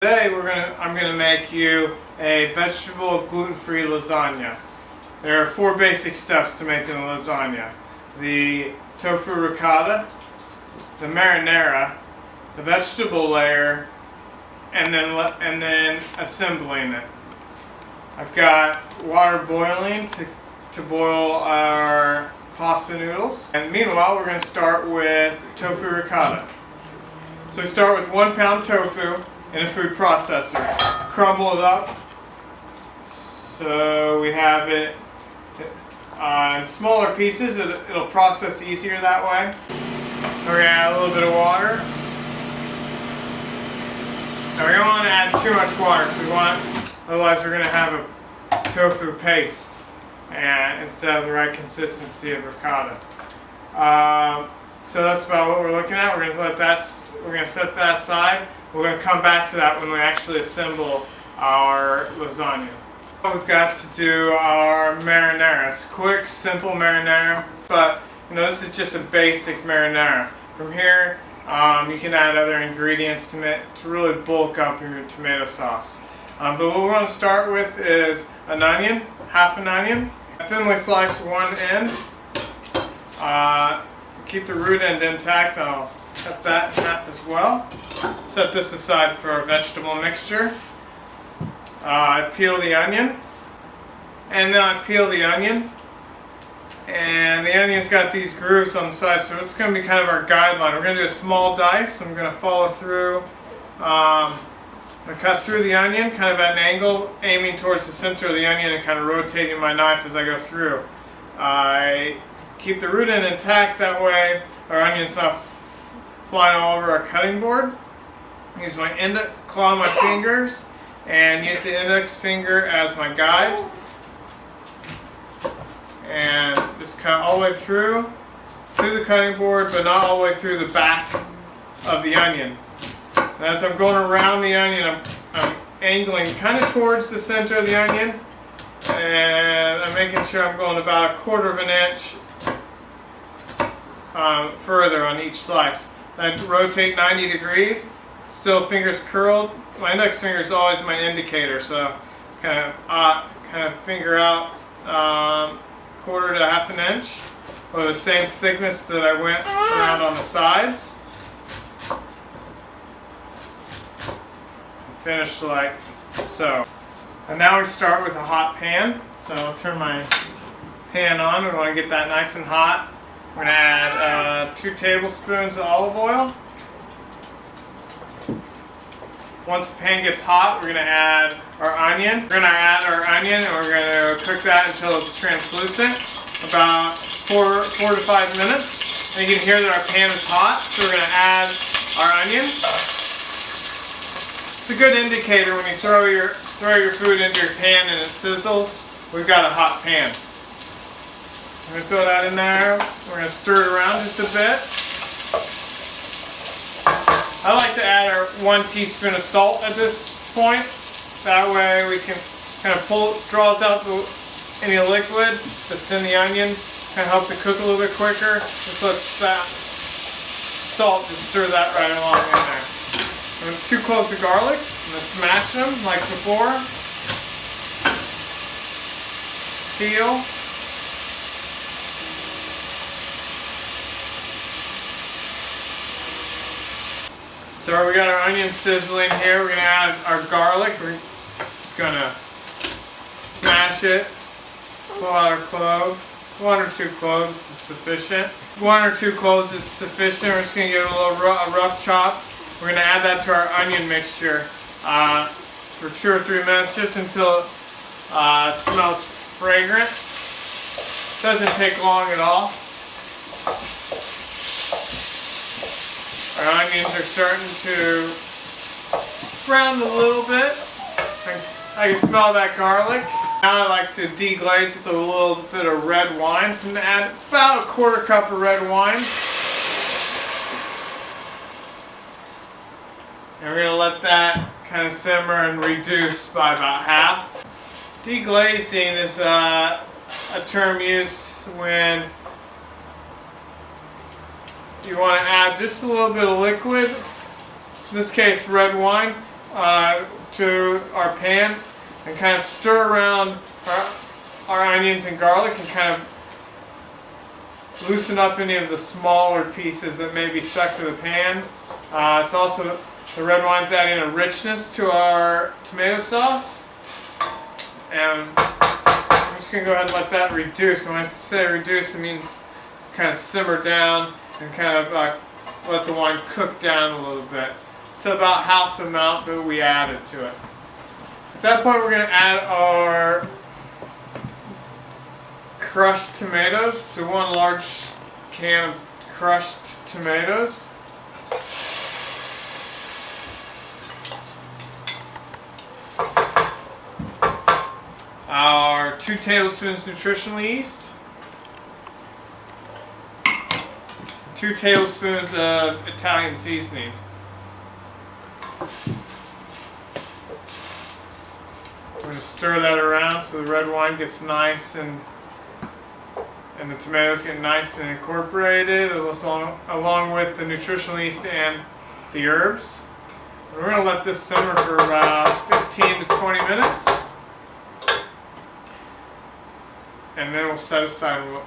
Today I'm gonna make you a vegetable gluten-free lasagna. There are 4 basic steps to making a lasagna: the tofu ricotta, the marinara, the vegetable layer, and then assembling it. I've got water boiling to boil our pasta noodles. And meanwhile, we're going to start with tofu ricotta. So we start with 1 pound tofu in a food processor. Crumble it up so we have it in smaller pieces. It'll process easier that way. We're going to add a little bit of water. Now we don't want to add too much water because otherwise we're going to have a tofu paste instead of the right consistency of ricotta. So that's about what we're looking at. We're going to set that aside. We're going to come back to that when we actually assemble our lasagna. We've got to do our marinara. It's a quick, simple marinara, but this is just a basic marinara. From here, you can add other ingredients to really bulk up your tomato sauce. But what we're going to start with is an onion, half an onion. Thinly slice one end. Keep the root end intact. I'll cut that in half as well. Set this aside for our vegetable mixture. I peel the onion. And then I peel the onion. And the onion's got these grooves on the side, so it's going to be kind of our guideline. We're going to do a small dice. I'm going to follow through. I'm going to cut through the onion, kind of at an angle, aiming towards the center of the onion and kind of rotating my knife as I go through. I keep the root end intact, that way our onion's not flying all over our cutting board. Use my claw my fingers and use the index finger as my guide. And just cut all the way through the cutting board, but not all the way through the back of the onion. And as I'm going around the onion, I'm angling kind of towards the center of the onion, and I'm making sure I'm going about 1/4 inch further on each slice. Then rotate 90 degrees, still fingers curled. My index finger is always my indicator, so kind of finger out 1/4 to 1/2 inch, or the same thickness that I went around on the sides. Finish like so. And now we start with a hot pan. So I'll turn my pan on. We want to get that nice and hot. We're going to add 2 tablespoons of olive oil. Once the pan gets hot, we're going to add our onion. We're going to add our onion and we're going to cook that until it's translucent, about 4 to 5 minutes. And you can hear that our pan is hot, so we're going to add our onion. It's a good indicator when you throw your food into your pan and it sizzles. We've got a hot pan. I'm going to throw that in there. We're going to stir it around just a bit. I like to add our 1 teaspoon of salt at this point. That way we can kind of draws out any liquid that's in the onion. Kind of helps it cook a little bit quicker. Just let that salt just stir that right along in there. 2 cloves of garlic. I'm going to smash them like before. Peel. So we got our onion sizzling here. We're going to add our garlic. We're just going to smash it. Pull out our clove. 1 or 2 cloves is sufficient. 1 or 2 cloves is sufficient. We're just going to give it a little rough chop. We're going to add that to our onion mixture for 2 or 3 minutes, just until it smells fragrant. Doesn't take long at all. Our onions are starting to brown a little bit. I can smell that garlic. Now I like to deglaze with a little bit of red wine. So I'm going to add about 1/4 cup of red wine. And we're going to let that kind of simmer and reduce by about half. Deglazing is a term used when you want to add just a little bit of liquid, in this case red wine, to our pan and kind of stir around our onions and garlic and kind of loosen up any of the smaller pieces that may be stuck to the pan. It's also, the red wine's adding a richness to our tomato sauce. And I'm just going to go ahead and let that reduce. When I say reduce, it means kind of simmer down and kind of let the wine cook down a little bit to about half the amount that we added to it. At that point, we're going to add our crushed tomatoes. So 1 large can of crushed tomatoes. Our 2 tablespoons nutritional yeast. 2 tablespoons of Italian seasoning. We're going to stir that around so the red wine gets nice and the tomatoes get nice and incorporated along with the nutritional yeast and the herbs. And we're going to let this simmer for about 15 to 20 minutes. And then we'll set aside and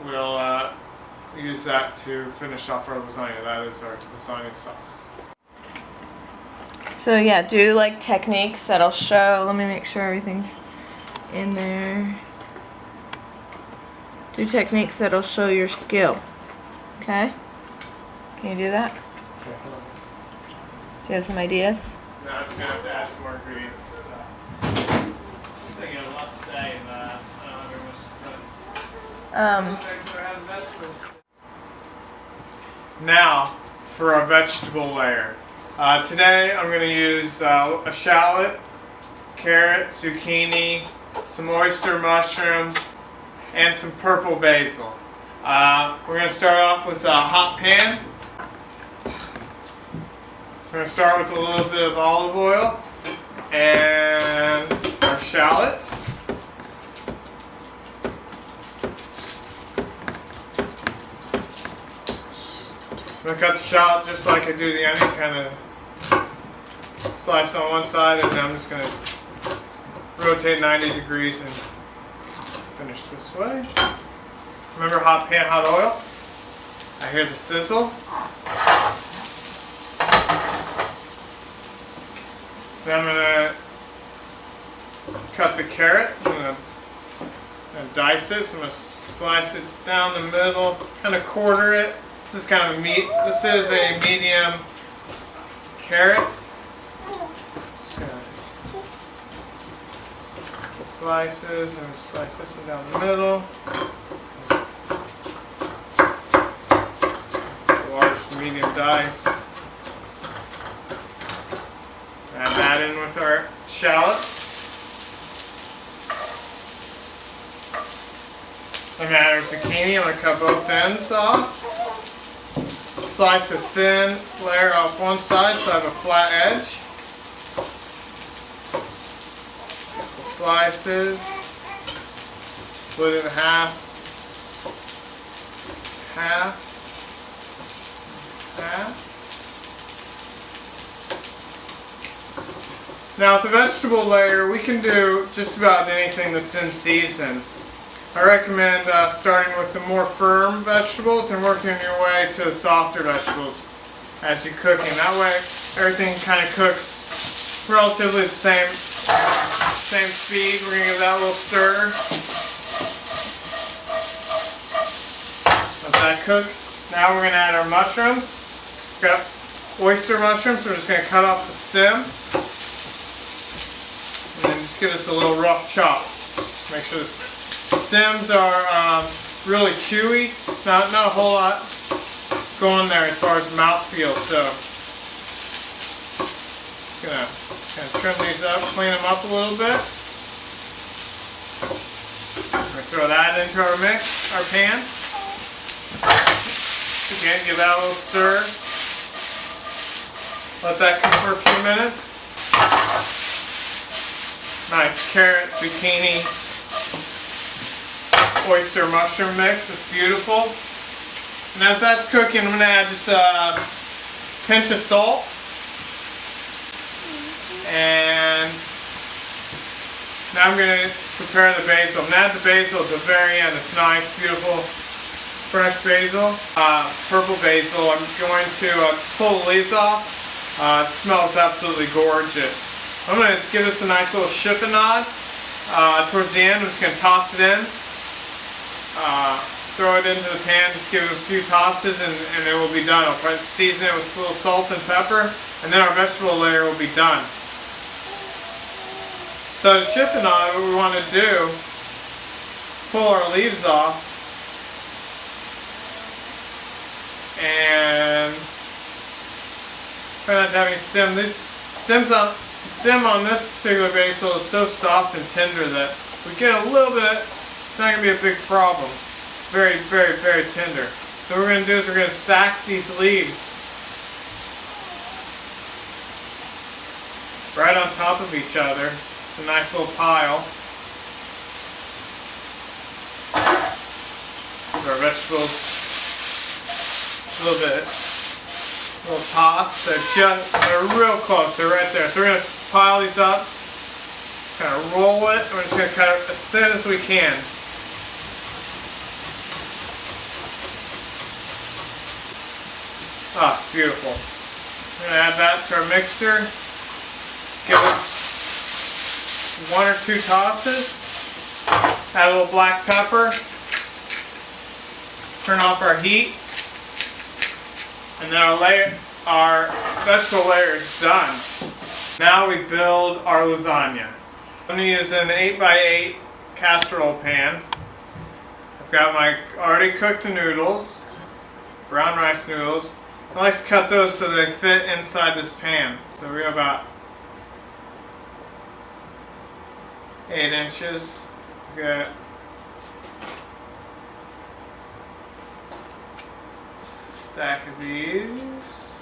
we'll use that to finish off our lasagna. That is our lasagna sauce. So yeah, do like techniques that'll show. Let me make sure everything's in there. Do techniques that'll show your skill. Okay? Can you do that? Okay, hold on. Do you have some ideas? No, I'm just going to have to add some more ingredients because I think I have a lot to say and I don't have very much to put. Now for our vegetable layer. Today I'm going to use a shallot, carrot, zucchini, some oyster mushrooms, and some purple basil. We're going to start off with a hot pan. We're going to start with a little bit of olive oil and our shallot. I'm going to cut the shallot just like I do the onion, kind of slice on one side, and then I'm just going to rotate 90 degrees and finish this way. Remember, hot pan, hot oil. I hear the sizzle. Then I'm going to cut the carrot. I'm going to dice it. So I'm going to slice it down the middle, kind of quarter it. This is kind of meat. This is a medium carrot. Slices, and slice this one down the middle. Large to medium dice. Add that in with our shallots. I'm going to add our zucchini. I'm going to cut both ends off. Slice a thin layer off one side so I have a flat edge. Slices, split it in half, half. Now with the vegetable layer, we can do just about anything that's in season. I recommend starting with the more firm vegetables and working your way to the softer vegetables as you're cooking. That way everything kind of cooks relatively the same speed. We're going to give that a little stir. Let that cook. Now we're going to add our mushrooms. We've got oyster mushrooms. We're just going to cut off the stem. And then just give us a little rough chop. Make sure the stems are really chewy. Not a whole lot going there as far as mouthfeel. So just going to kind of trim these up, clean them up a little bit. We're going to throw that into our mix, our pan. Again, give that a little stir. Let that cook for a few minutes. Nice carrot, zucchini, oyster mushroom mix. It's beautiful. And as that's cooking, I'm going to add just a pinch of salt. And now I'm going to prepare the basil. And add the basil at the very end. It's nice, beautiful, fresh basil. Purple basil. I'm going to pull the leaves off. It smells absolutely gorgeous. I'm going to give this a nice little chiffonade. Towards the end, I'm just going to toss it in. Throw it into the pan, just give it a few tosses and it will be done. I'll season it with a little salt and pepper, and then our vegetable layer will be done. So to chiffonade, what we want to do, pull our leaves off, and try not to have any stem. This stem on this particular basil is so soft and tender that if we get a little bit, it's not going to be a big problem. It's very, very, very tender. So what we're going to do is we're going to stack these leaves right on top of each other. It's a nice little pile. Our vegetables, a little toss. They're real close. They're right there. So we're going to pile these up, kind of roll it. We're just going to cut it as thin as we can. Ah, it's beautiful. We're going to add that to our mixture. Give us 1 or 2 tosses. Add a little black pepper. Turn off our heat. And then our vegetable layer is done. Now we build our lasagna. I'm going to use an 8x8 casserole pan. I've got my already cooked noodles, brown rice noodles. I like to cut those so they fit inside this pan. So we have about 8 inches. Good. Stack of these.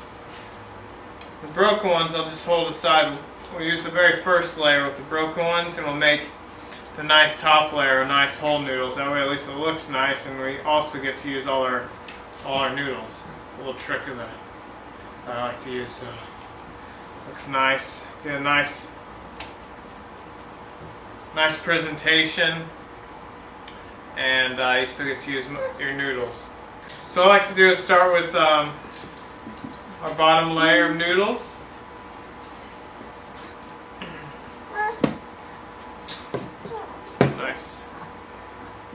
The broken ones I'll just hold aside. We'll use the very first layer with the broken ones and we'll make the nice top layer, nice whole noodles. That way at least it looks nice and we also get to use all our noodles. It's a little trick of that I like to use. So looks nice. Get a nice presentation, and you still get to use your noodles. So what I like to do is start with our bottom layer of noodles.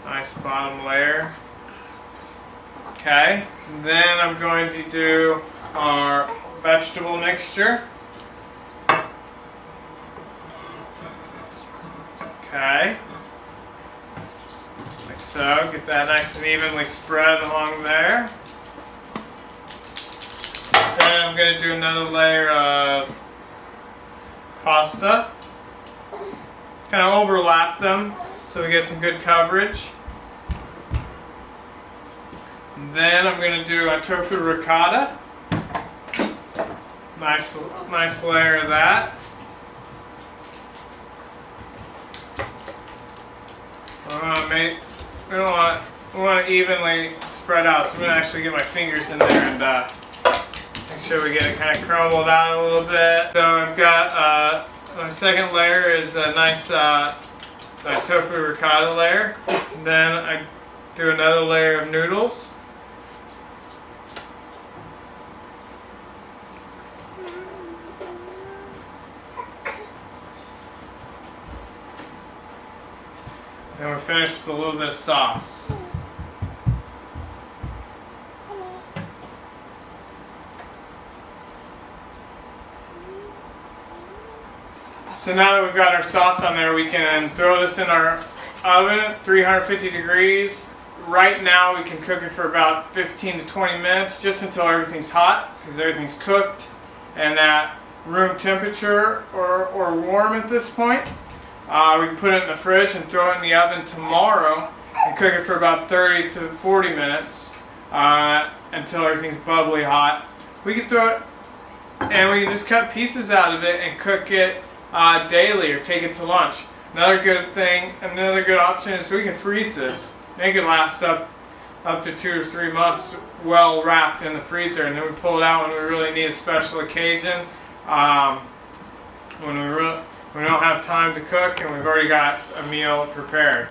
Nice bottom layer. Okay, then I'm going to do our vegetable mixture. Okay, like so. Get that nice and evenly spread along there. Then I'm going to do another layer of pasta. Kind of overlap them so we get some good coverage. And then I'm going to do a tofu ricotta. Nice layer of that. We want to evenly spread out, so I'm going to actually get my fingers in there and make sure we get it kind of crumbled out a little bit. So I've got my second layer is a nice tofu ricotta layer. And then I do another layer of noodles. And we're finished with a little bit of sauce. So now that we've got our sauce on there, we can throw this in our oven at 350 degrees. Right now we can cook it for about 15 to 20 minutes, just until everything's hot, because everything's cooked and at room temperature or warm at this point. We can put it in the fridge and throw it in the oven tomorrow and cook it for about 30 to 40 minutes until everything's bubbly hot. We can throw it and we can just cut pieces out of it and cook it daily or take it to lunch. Another good option is we can freeze this. Make it last up to 2 or 3 months well wrapped in the freezer, and then we pull it out when we really need a special occasion. when we don't have time to cook and we've already got a meal prepared.